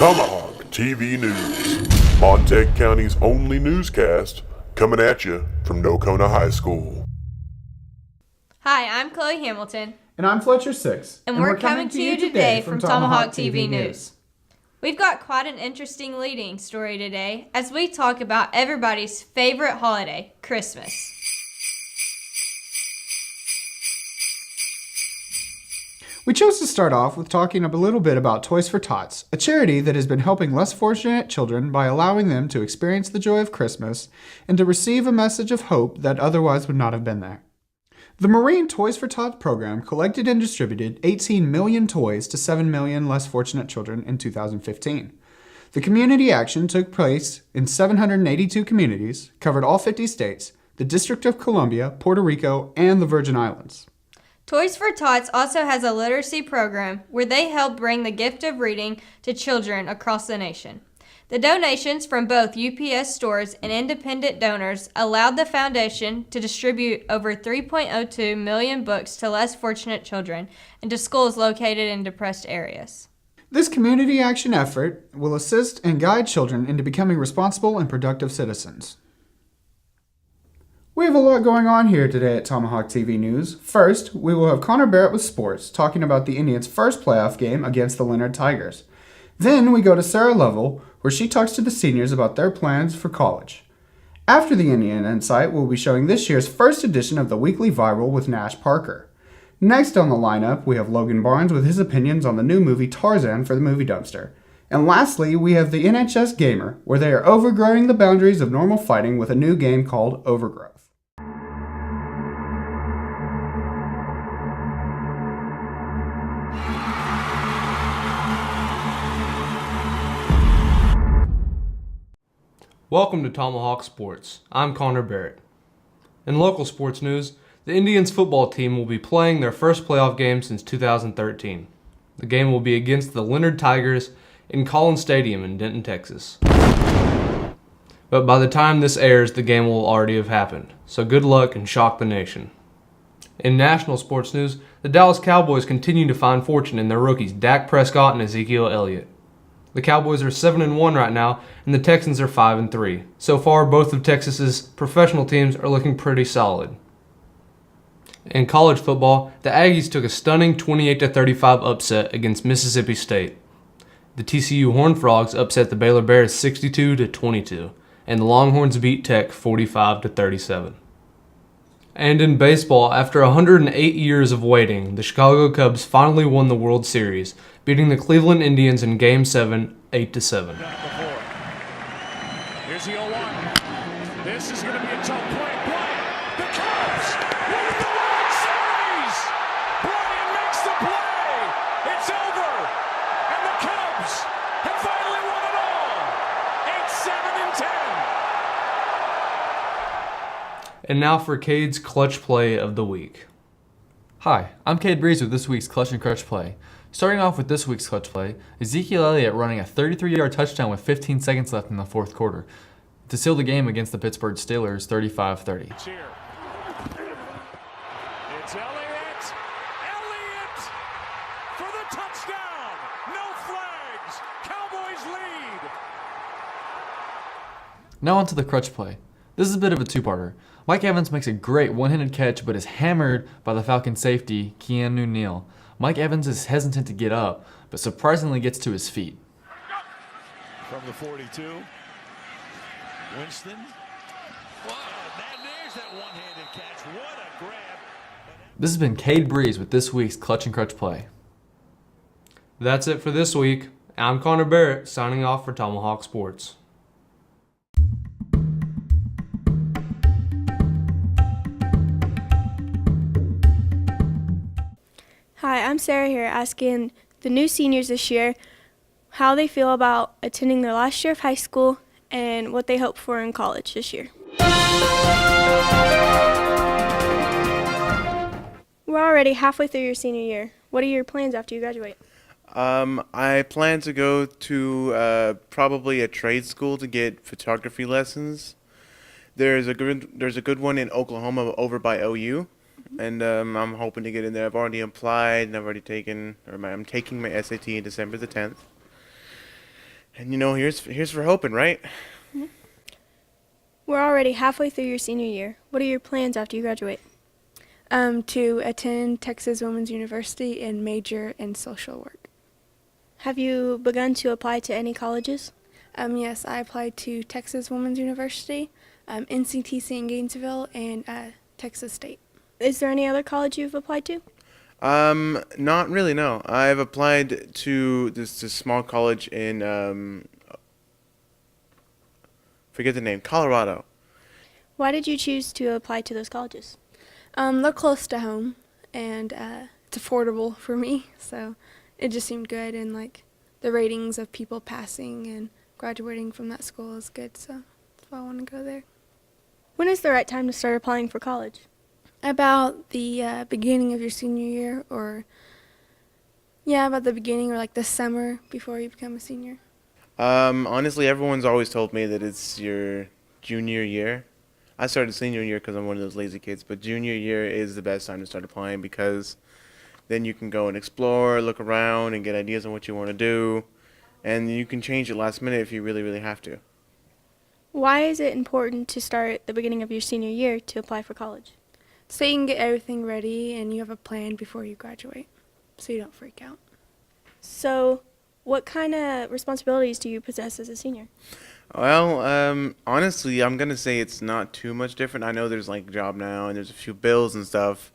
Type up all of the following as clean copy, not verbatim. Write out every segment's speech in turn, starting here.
Tomahawk TV News, Montague County's only newscast, coming at you from Nocona High School. Hi, I'm Chloe Hamilton. And I'm Fletcher Six. And we're coming to you today from Tomahawk TV News. We've got quite an interesting leading story today as we talk about everybody's favorite holiday, Christmas. We chose to start off with talking a little bit about Toys for Tots, a charity that has been helping less fortunate children by allowing them to experience the joy of Christmas and to receive a message of hope that otherwise would not have been there. The Marine Toys for Tots program collected and distributed 18 million toys to 7 million less fortunate children in 2015. The community action took place in 782 communities, covered all 50 states, the District of Columbia, Puerto Rico, and the Virgin Islands. Toys for Tots also has a literacy program where they help bring the gift of reading to children across the nation. The donations from both UPS stores and independent donors allowed the foundation to distribute over 3.02 million books to less fortunate children and to schools located in depressed areas. This community action effort will assist and guide children into becoming responsible and productive citizens. We have a lot going on here today at Tomahawk TV News. First, we will have Connor Barrett with sports, talking about the Indians' first playoff game against the Leonard Tigers. Then we go to Sarah Lovell, where she talks to the seniors about their plans for college. After the Indian Insight, we'll be showing this year's first edition of the Weekly Viral with Nash Parker. Next on the lineup, we have Logan Barnes with his opinions on the new movie Tarzan for the movie Dupster. And lastly, we have the NHS Gamer, where they are overgrowing the boundaries of normal fighting with a new game called Overgrowth. Welcome to Tomahawk Sports. I'm Connor Barrett. In local sports news, the Indians football team will be playing their first playoff game since 2013. The game will be against the Leonard Tigers in Collins Stadium in Denton, Texas. But by the time this airs, the game will already have happened, so good luck and shock the nation. In national sports news, the Dallas Cowboys continue to find fortune in their rookies Dak Prescott and Ezekiel Elliott. The Cowboys are 7-1 right now, and the Texans are 5-3. So far, both of Texas's professional teams are looking pretty solid. In college football, the Aggies took a stunning 28-35 upset against Mississippi State. The TCU Horned Frogs upset the Baylor Bears 62-22, and the Longhorns beat Tech 45-37. And in baseball, after 108 years of waiting, the Chicago Cubs finally won the World Series, beating the Cleveland Indians in Game 7, 8-7. Here's the 0-1. This is going to be a tough play. The Cubs win the World Series! Brian makes the play! It's over! And the Cubs have finally won it all! 8-7-10. And now for Cade's clutch play of the week. Hi, I'm Cade Breeze with this week's Clutch and Crutch play. Starting off with this week's clutch play, Ezekiel Elliott running a 33-yard touchdown with 15 seconds left in the fourth quarter to seal the game against the Pittsburgh Steelers 35-30. It's here. It's Elliott! Elliott for the touchdown! No flags! Cowboys lead! Now onto the crutch play. This is a bit of a two-parter. Mike Evans makes a great one-handed catch but is hammered by the Falcon safety, Keanu Neal. Mike Evans is hesitant to get up, but surprisingly gets to his feet. From the 42, Winston. There's that one-handed catch. What a grab. This has been Cade Breeze with this week's Clutch and Crutch play. That's it for this week. I'm Connor Barrett, signing off for Tomahawk Sports. Hi, I'm Sarah here asking the new seniors this year how they feel about attending their last year of high school and what they hope for in college this year. We're already halfway through your senior year. What are your plans after you graduate? I plan to go to probably a trade school to get photography lessons. There's a good one in Oklahoma over by OU. And I'm hoping to get in there. I've already applied and I'm taking my SAT in December the 10th. And here's for hoping, right? We're already halfway through your senior year. What are your plans after you graduate? To attend Texas Women's University and major in social work. Have you begun to apply to any colleges? Yes, I applied to Texas Women's University, NCTC in Gainesville, and Texas State. Is there any other college you've applied to? Not really, no. I've applied to this small college in, forget the name, Colorado. Why did you choose to apply to those colleges? They're close to home, and it's affordable for me, so it just seemed good, and like the ratings of people passing and graduating from that school is good, so that's why I want to go there. When is the right time to start applying for college? About the beginning of your senior year, or about the beginning, or like the summer before you become a senior. Honestly, everyone's always told me that it's your junior year. I started senior year because I'm one of those lazy kids, but junior year is the best time to start applying because then you can go and explore, look around, and get ideas on what you want to do, and you can change it last minute if you really, really have to. Why is it important to start at the beginning of your senior year to apply for college? So you can get everything ready and you have a plan before you graduate, so you don't freak out. So, what kind of responsibilities do you possess as a senior? Well, honestly, I'm going to say it's not too much different. I know there's like job now and there's a few bills and stuff,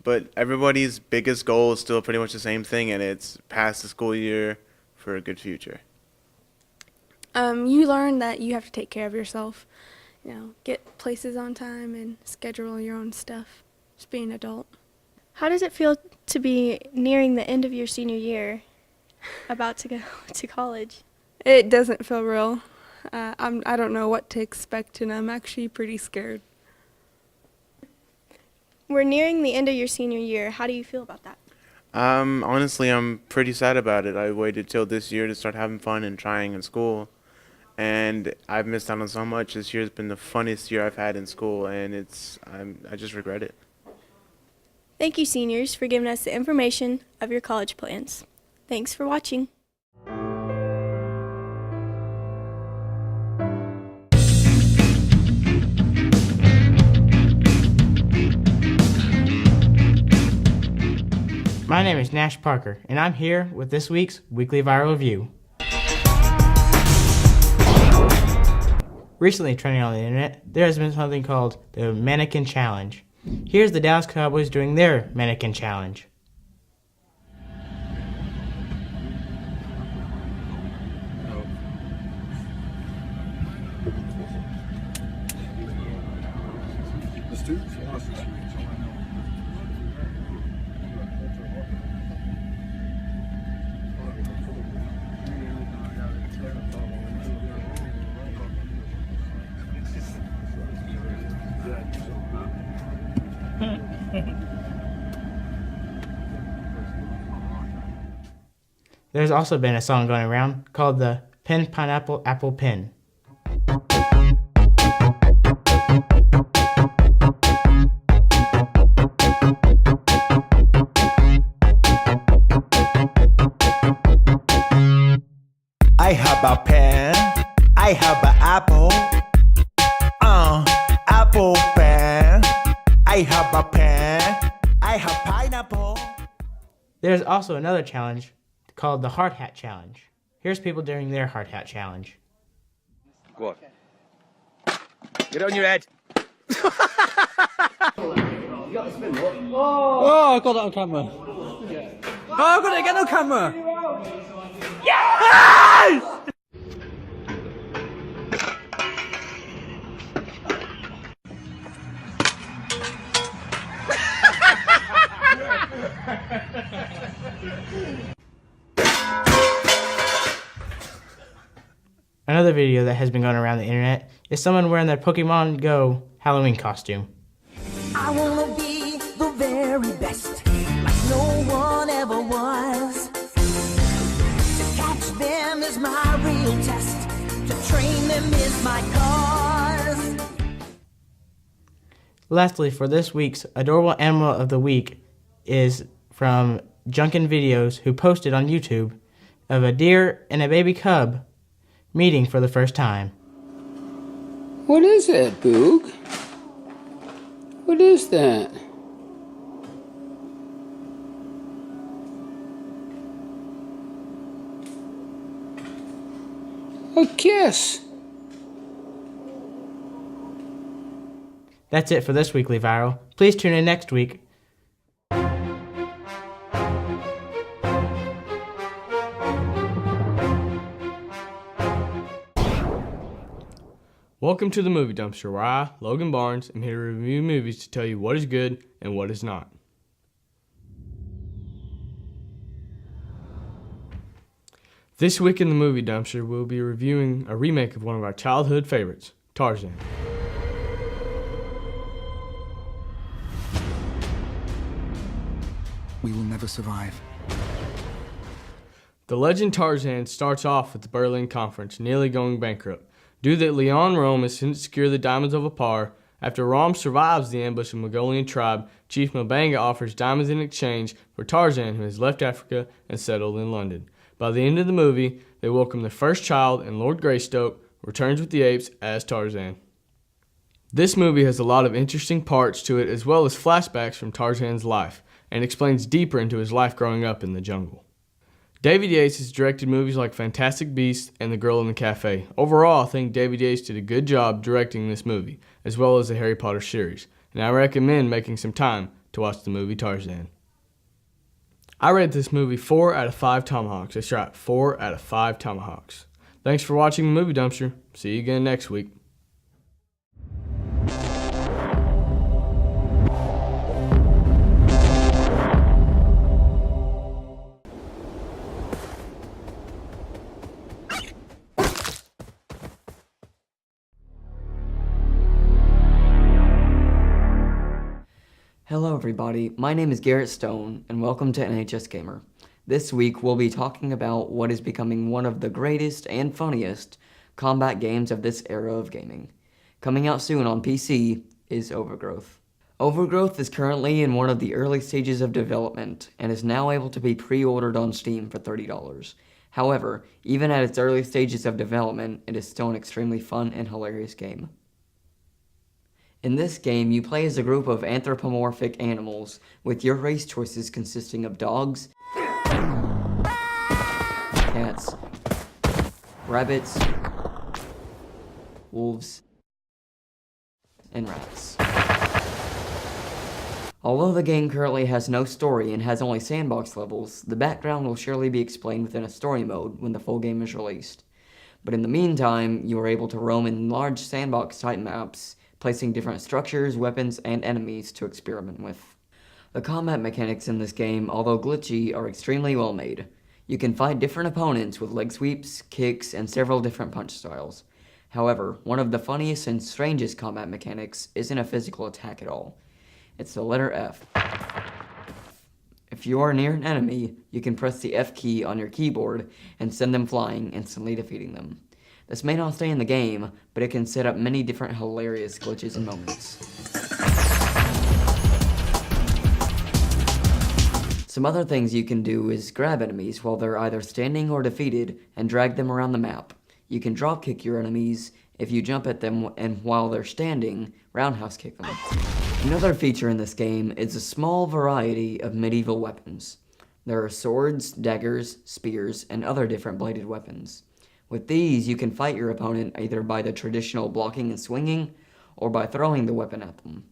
but everybody's biggest goal is still pretty much the same thing, and it's pass the school year for a good future. You learn that you have to take care of yourself, get places on time and schedule your own stuff, just being an adult. How does it feel to be nearing the end of your senior year, about to go to college? It doesn't feel real. I don't know what to expect, and I'm actually pretty scared. We're nearing the end of your senior year. How do you feel about that? Honestly, I'm pretty sad about it. I waited till this year to start having fun and trying in school, and I've missed out on so much. This year's been the funnest year I've had in school, and I just regret it. Thank you, seniors, for giving us the information of your college plans. Thanks for watching. My name is Nash Parker, and I'm here with this week's Weekly Viral Review. Recently trending on the internet, there has been something called the Mannequin Challenge. Here's the Dallas Cowboys doing their Mannequin Challenge. There's also been a song going around called the Pen Pineapple Apple Pen. I have a pen, I have an apple, apple pen. I have a pen, I have pineapple. There's also another challenge called the Hard Hat Challenge. Here's people doing their Hard Hat Challenge. Go on. Get it on your head. Oh, I got it on camera. Oh, I got it again on camera. Yes! Another video that has been going around the internet is someone wearing their Pokemon Go Halloween costume. I wanna be the very best, like no one ever was. To catch them is my real test, to train them is my cause. Lastly, for this week's Adorable Animal of the Week is from Junkin Videos, who posted on YouTube of a deer and a baby cub meeting for the first time. What is that, Boog? What is that? A kiss. That's it for this weekly Viral. Please tune in next week. Welcome to the Movie Dumpster, where I, Logan Barnes, am here to review movies to tell you what is good and what is not. This week in the Movie Dumpster, we'll be reviewing a remake of one of our childhood favorites, Tarzan. We will never survive. The legend Tarzan starts off with the Berlin Conference nearly going bankrupt, due that Leon Rome has sent to secure the diamonds of Apar. After Rome survives the ambush of Mongolian tribe, Chief Mbanga offers diamonds in exchange for Tarzan, who has left Africa and settled in London. By the end of the movie, they welcome their first child, and Lord Greystoke returns with the apes as Tarzan. This movie has a lot of interesting parts to it, as well as flashbacks from Tarzan's life, and explains deeper into his life growing up in the jungle. David Yates has directed movies like Fantastic Beasts and The Girl in the Cafe. Overall, I think David Yates did a good job directing this movie, as well as the Harry Potter series, and I recommend making some time to watch the movie Tarzan. I rate this movie 4 out of 5 Tomahawks. That's right, 4 out of 5 Tomahawks. Thanks for watching the Movie Dumpster. See you again next week. Hello everybody, my name is Garrett Stone, and welcome to NHS Gamer. This week we'll be talking about what is becoming one of the greatest and funniest combat games of this era of gaming. Coming out soon on PC is Overgrowth. Overgrowth is currently in one of the early stages of development, and is now able to be pre-ordered on Steam for $30. However, even at its early stages of development, it is still an extremely fun and hilarious game. In this game, you play as a group of anthropomorphic animals, with your race choices consisting of dogs, cats, rabbits, wolves, and rats. Although the game currently has no story and has only sandbox levels, the background will surely be explained within a story mode when the full game is released. But in the meantime, you are able to roam in large sandbox-type maps, placing different structures, weapons, and enemies to experiment with. The combat mechanics in this game, although glitchy, are extremely well made. You can fight different opponents with leg sweeps, kicks, and several different punch styles. However, one of the funniest and strangest combat mechanics isn't a physical attack at all. It's the letter F. If you are near an enemy, you can press the F key on your keyboard and send them flying, instantly defeating them. This may not stay in the game, but it can set up many different hilarious glitches and moments. Some other things you can do is grab enemies while they're either standing or defeated and drag them around the map. You can drop kick your enemies if you jump at them, and while they're standing, roundhouse kick them. Another feature in this game is a small variety of medieval weapons. There are swords, daggers, spears, and other different bladed weapons. With these, you can fight your opponent either by the traditional blocking and swinging, or by throwing the weapon at them.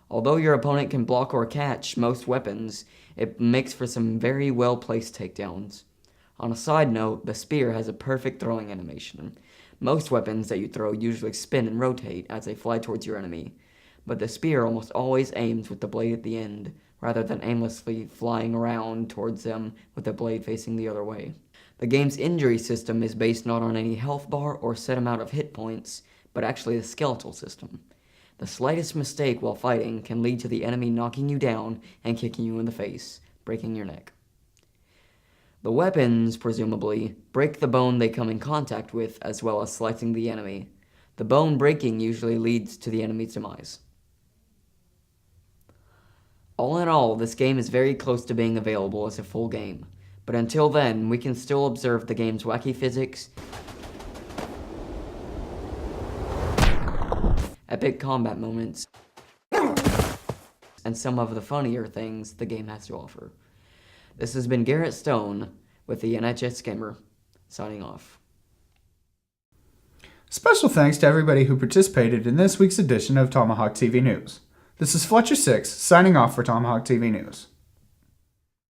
Although your opponent can block or catch most weapons, it makes for some very well-placed takedowns. On a side note, the spear has a perfect throwing animation. Most weapons that you throw usually spin and rotate as they fly towards your enemy, but the spear almost always aims with the blade at the end, rather than aimlessly flying around towards them with the blade facing the other way. The game's injury system is based not on any health bar or set amount of hit points, but actually a skeletal system. The slightest mistake while fighting can lead to the enemy knocking you down and kicking you in the face, breaking your neck. The weapons, presumably, break the bone they come in contact with, as well as slicing the enemy. The bone breaking usually leads to the enemy's demise. All in all, this game is very close to being available as a full game. But until then, we can still observe the game's wacky physics, epic combat moments, and some of the funnier things the game has to offer. This has been Garrett Stone with the NHS Gamer, signing off. Special thanks to everybody who participated in this week's edition of Tomahawk TV News. This is Fletcher 6, signing off for Tomahawk TV News.